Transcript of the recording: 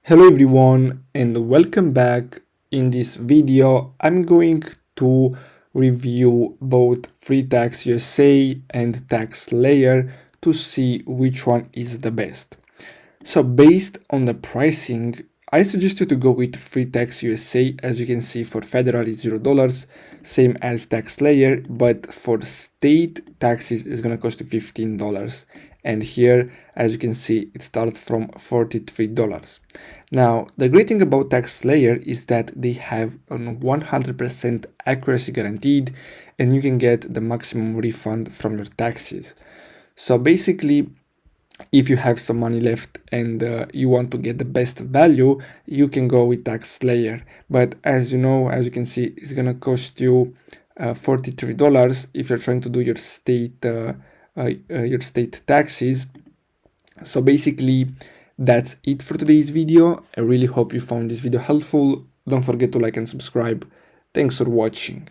Hello everyone and welcome back. In this video I'm going to review both FreeTax USA and TaxSlayer to see which one is the best. So based on the pricing, I suggest you to go with FreeTax USA. As you can see, for federal it's $0, same as TaxSlayer, but for state taxes it's gonna cost you $15. And here, as you can see, it starts from $43. Now, the great thing about TaxSlayer is that they have a 100% accuracy guaranteed, and you can get the maximum refund from your taxes. So basically, if you have some money left and you want to get the best value, you can go with TaxSlayer. But as you know, as you can see, it's gonna cost you $43 if you're trying to do your state taxes. So basically, that's it for today's video. I really hope you found this video helpful. Don't forget to like and subscribe. Thanks for watching.